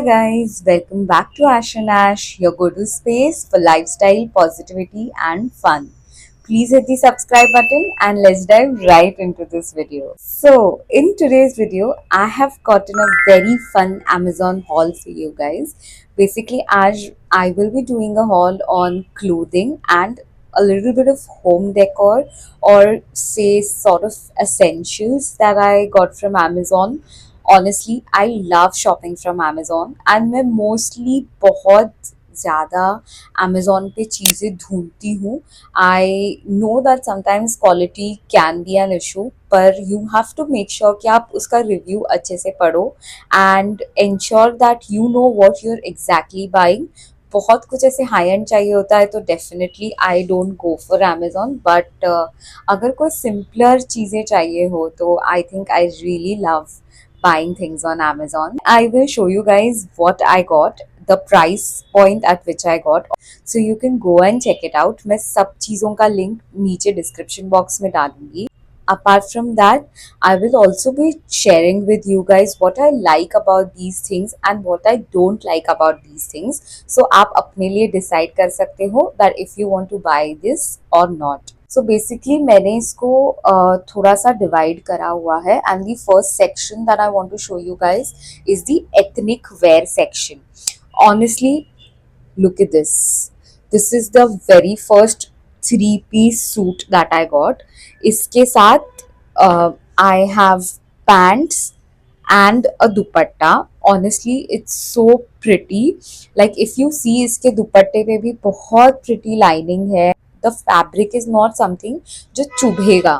guys, welcome back to Ash and Ash, your go to space for lifestyle, positivity, and fun. Please hit the subscribe button and let's dive right into this video. So, in today's video, I have gotten a very fun Amazon haul for you guys. Basically, as I will be doing a haul on clothing and a little bit of home decor, or say sort of essentials that I got from Amazon. Honestly, I love shopping from Amazon and मैं mostly बहुत ज़्यादा Amazon पे चीज़ें ढूंढती हूँ. I know that sometimes quality can be an issue, पर you have to make sure कि आप उसका review अच्छे से पढ़ो and ensure that you know what you're exactly buying. बहुत कुछ ऐसे हाई एंड चाहिए होता है तो definitely I don't go for Amazon, but अगर कोई सिंपलर चीज़ें चाहिए हो तो I think I really love buying things on Amazon. I will show you guys what I got, the price point at which I got, so you can go and check it out. मैं सब चीज़ों का link नीचे description box में डालूंगी. Apart from that, I will also be sharing with you guys what I like about these things and what I don't like about these things. So आप अपने लिए decide कर सकते हो that if you want to buy this or not. So basically मैंने इसको थोड़ा सा डिवाइड करा हुआ है and the first section that I want to show you guys is the ethnic wear section. Honestly, look at this. This is the very first three-piece suit that I got. इसके साथ I have pants and a dupatta. Honestly, it's so pretty. Like if you see, इसके दुपट्टे पे भी बहुत pretty lining है. The fabric is not something जो चुभेगा.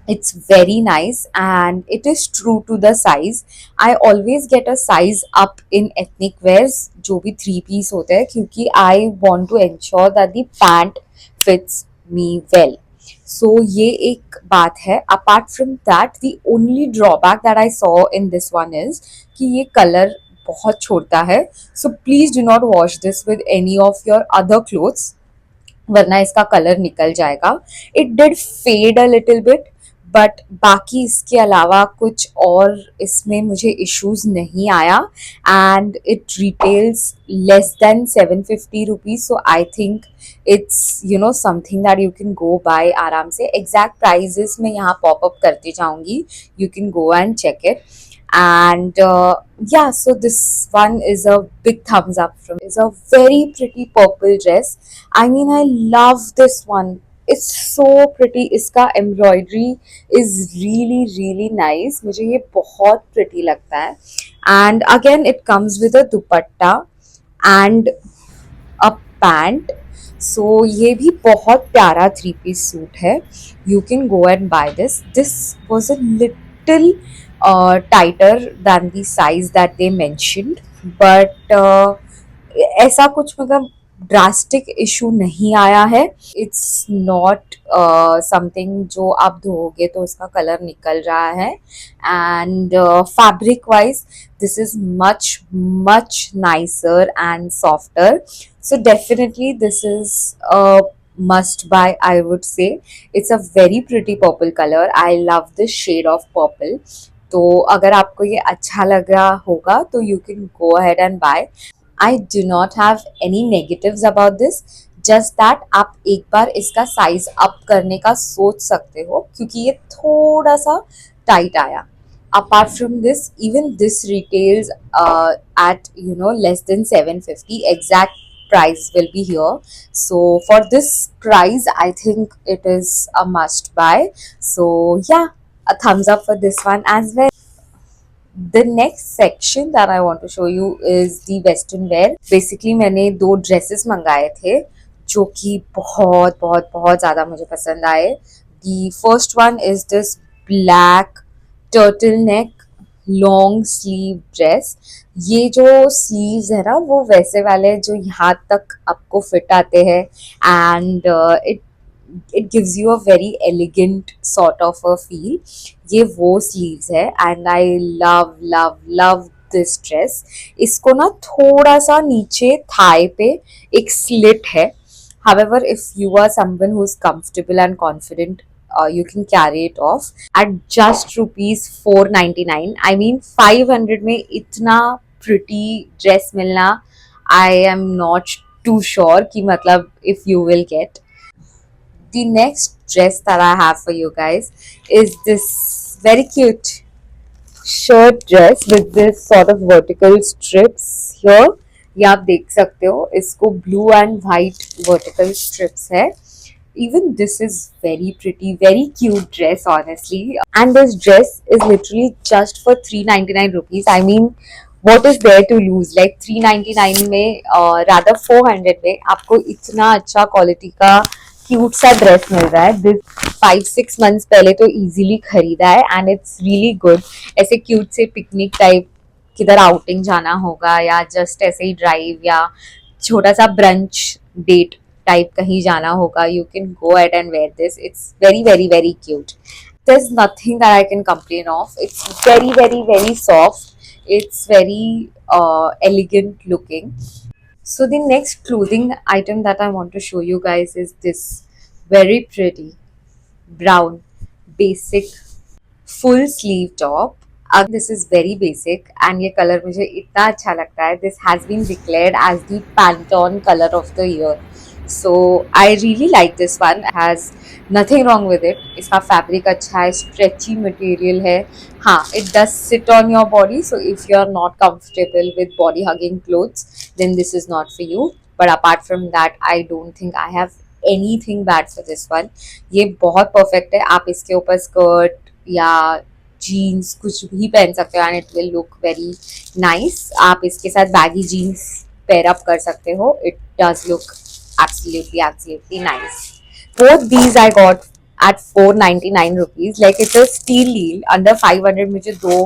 It's very nice and it is true to the size. I always get a size up in ethnic wears जो भी three piece होते हैं, क्योंकि I want to ensure that the pant fits me well. So ये एक बात है. Apart from that, the only drawback that I saw in this one is कि ये color बहुत छोड़ता है. So please do not wash this with any of your other clothes, वरना इसका कलर निकल जाएगा. It did fade a little bit, but बाकी इसके अलावा कुछ और इसमें मुझे इश्यूज नहीं आया. And it retails less than 750 rupees. So I think it's something that you can go buy आराम से. एग्जैक्ट प्राइजेस मैं यहाँ पॉप अप करती जाऊंगी. You can go and check it. And yeah, so this one is a big thumbs up from. It's a very pretty purple dress. I mean, I love this one. It's so pretty. इसका embroidery is really really nice. मुझे ये बहुत pretty लगता है. And again, it comes with a dupatta and a pant. So ये भी बहुत प्यारा three piece suit है. You can go and buy this. This was a little tighter than the size that they mentioned, but ऐसा कुछ मतलब drastic issue नहीं आया है. इट्स नॉट समथिंग जो आप धोगे तो उसका कलर निकल रहा है. And fabric wise this is much much nicer and softer. So definitely this is a must buy, I would say. It's a very pretty purple color. I love this shade of purple. तो अगर आपको ये अच्छा लग रहा होगा तो you can go ahead and buy. I do not have any negatives about this. Just that आप एक बार इसका size up करने का सोच सकते हो, क्योंकि ये थोड़ा सा tight आया. Apart from this, even this retails at less than 750. Exact price will be here. So for this price, I think it is a must buy. So yeah, a thumbs up for this one as well. The next section that I want to show you is the western wear. Basically मैंने दो dresses मंगाए थे जो कि बहुत बहुत बहुत ज़्यादा मुझे पसंद आए. The first one is this black turtleneck long sleeve dress. ये जो sleeves है ना, वो वैसे वाले जो यहाँ तक आपको फिट आते हैं. And it gives you a very elegant sort of a feel. ये वो sleeves है and I love love love this dress. इसको ना थोड़ा सा नीचे thigh पे एक slit है. However, if you are someone who is comfortable and confident, you can carry it off at just rupees 499. I mean 500 में इतना pretty dress मिलना, I am not too sure कि मतलब if you will get. The next dress that I have for you guys is this very cute shirt dress with this sort of vertical strips here. ये आप देख सकते हो, इसको blue and white vertical strips है. Even this is very pretty, very cute dress honestly. And this dress is literally just for 399 rupees. I mean, what is there to lose? Like 399 में rather 400 में आपको इतना अच्छा quality का cute सा dress मिल रहा है. दिस 5-6 months पहले तो इजीली खरीदा है एंड इट्स रियली गुड. ऐसे क्यूट से पिकनिक टाइप किधर आउटिंग जाना होगा या जस्ट ऐसे ही ड्राइव या छोटा सा ब्रंच डेट टाइप कहीं जाना होगा, you can go at and wear this. It's very very very cute. There's nothing that I can complain of. It's very very very soft. It's very elegant looking. So the next clothing item that I want to show you guys is this very pretty brown basic full sleeve top. This is very basic and ये color मुझे इतना अच्छा लगता है. This has been declared as the Pantone color of the year. So I really like this one. It has nothing wrong with it. इसका fabric अच्छा है, stretchy material है. हाँ, it does sit on your body. So if you are not comfortable with body hugging clothes, then this is not for you. But apart from that, I don't think I have anything bad for this one. ये बहुत perfect है. आप इसके ऊपर skirt या jeans कुछ भी पहन सकते हो and it will look very nice. आप इसके साथ बैगी जीन्स पेयर अप कर सकते हो. It does look absolutely nice. Both these I got at 499 rupees. Like it's a steal deal. Under 500 मुझे दो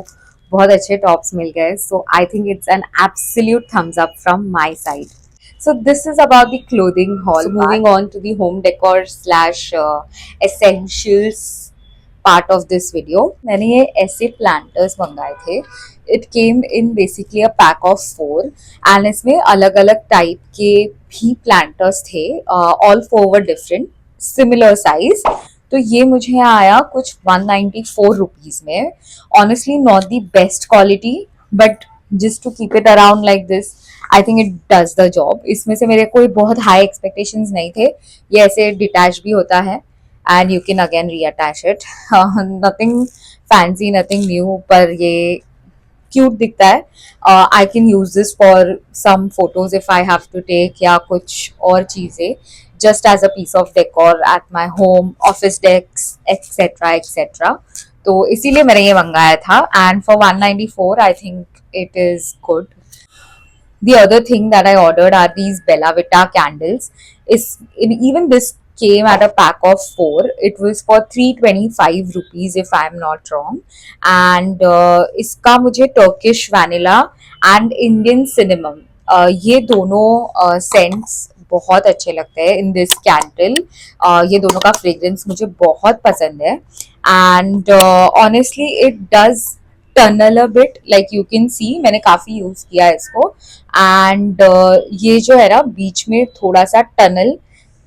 बहुत अच्छे टॉप्स मिल गए. So I think it's an absolute thumbs up from my side. So this is about the clothing haul. So moving on to the home decor slash essentials part of this video. मैंने ये ऐसे planters मंगाए थे. It came in basically a pack of 4 and इसमें अलग अलग type के भी planters थे. All 4 were different, similar size. तो ये मुझे आया कुछ 194 rupees में. Honestly not the best quality, but just to keep it around like this, I think it does the job. इसमें से मेरे कोई बहुत high expectations नहीं थे. ये ऐसे detach भी होता है and you can again reattach it. Nothing fancy, nothing new, पर ये क्यूट दिखता है. I can use this for some photos if I have to take या कुछ और चीज़ें just as a piece of decor at my home, office desk etcetera etcetera. तो इसीलिए मैंने ये मंगाया था and for 194 I think it is good. The other thing that I ordered are these Bella Vita candles. Even this came at a pack of 4. It was for 325 rupees if I'm not wrong. And इसका मुझे Turkish vanilla and Indian cinnamon ये दोनों scents बहुत अच्छे लगते हैं in this candle. ये दोनों का fragrance मुझे बहुत पसंद है. And honestly it does tunnel a bit. Like you can see मैंने काफ़ी यूज़ किया है इसको एंड ये जो है ना बीच में थोड़ा सा टनल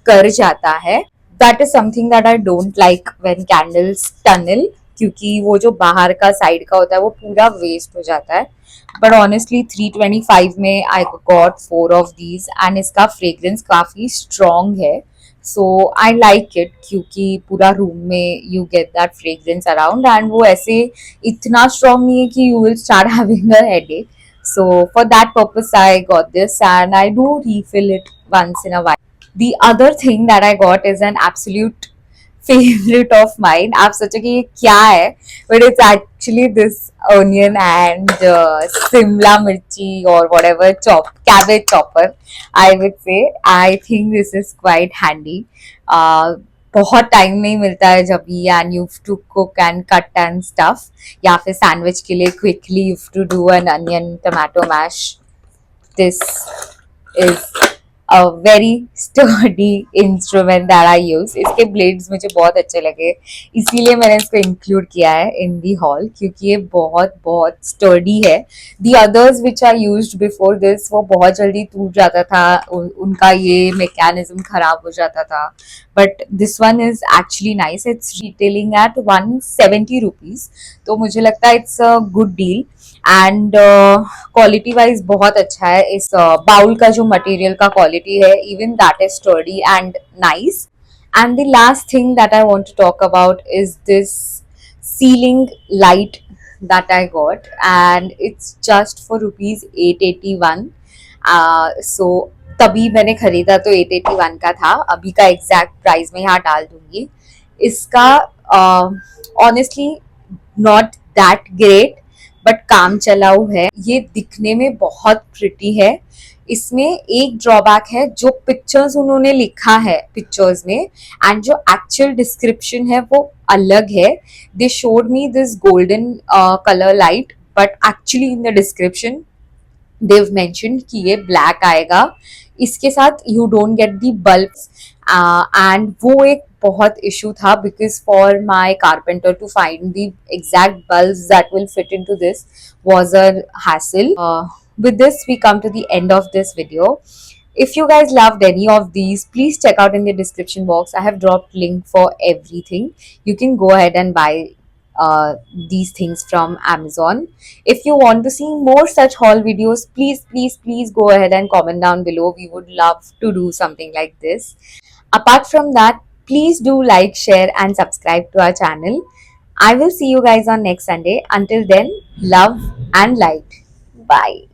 कर जाता है. That is something that I don't like when candles tunnel, क्योंकि वो जो बाहर का साइड का होता है वो पूरा वेस्ट हो जाता है. बट ऑनेस्टली 325 में I got 4 of these and इसका फ्रेग्रेंस काफ़ी स्ट्रॉन्ग है. सो आई लाइक इट क्योंकि पूरा रूम में you get that fragrance around and वो ऐसे इतना स्ट्रॉन्ग नहीं है कि you will start having a headache. So for that purpose I got this and I do refill it once in a while. The other thing that I got is an absolute favorite of mine. आप सोचो कि ये क्या है, but it's actually this onion and simla mirchi or whatever cabbage chopper I would say. I think this is quite handy. बहुत time नहीं मिलता है जब भी and you to cook and cut and stuff, या फिर सैंडविच के लिए quickly you to do an onion tomato mash. This is a very sturdy instrument that I use. इसके ब्लेड्स मुझे बहुत अच्छे लगे इसीलिए मैंने इसको इंक्लूड किया है इन दी हॉल, क्योंकि ये बहुत बहुत स्टर्डी है. The others which I used before this वो बहुत जल्दी टूट जाता था, उनका ये मैकेनिज्म खराब हो जाता था. But this one is actually nice. It's retailing at 170 rupees, तो मुझे लगता है it's a good deal. And quality wise बहुत अच्छा है. इस बाउल का जो मटेरियल का क्वालिटी है, even that is sturdy and nice. And the last thing that I want to talk about is this ceiling light that I got, and it's just for rupees 881. So तभी मैंने खरीदा तो 881 का था. अभी का एग्जैक्ट प्राइस मैं यहाँ डाल दूंगी. इसका honestly not that great, but काम चलाऊ है. ये दिखने में बहुत प्रिटी है. इसमें एक ड्रॉबैक है, जो पिक्चर्स उन्होंने लिखा है पिक्चर्स में एंड जो एक्चुअल डिस्क्रिप्शन है वो अलग है. They showed me this golden colour light, but actually in the description they mention कि ये ब्लैक आएगा. इसके साथ you don't get the bulbs, and वो एक बहुत इशू था, because for my carpenter to find the exact bulbs that will fit in to this was a hassle. With this, we come to the end of this video. If you guys loved any of these, please check out in the description box. I have dropped link for everything. You can go ahead and buy these things from Amazon. If you want to see more such haul videos, please go ahead and comment down below. We would love to do something like this. Apart from that, please do like, share and subscribe to our channel. I will see you guys on next Sunday. Until then, love and light. Bye.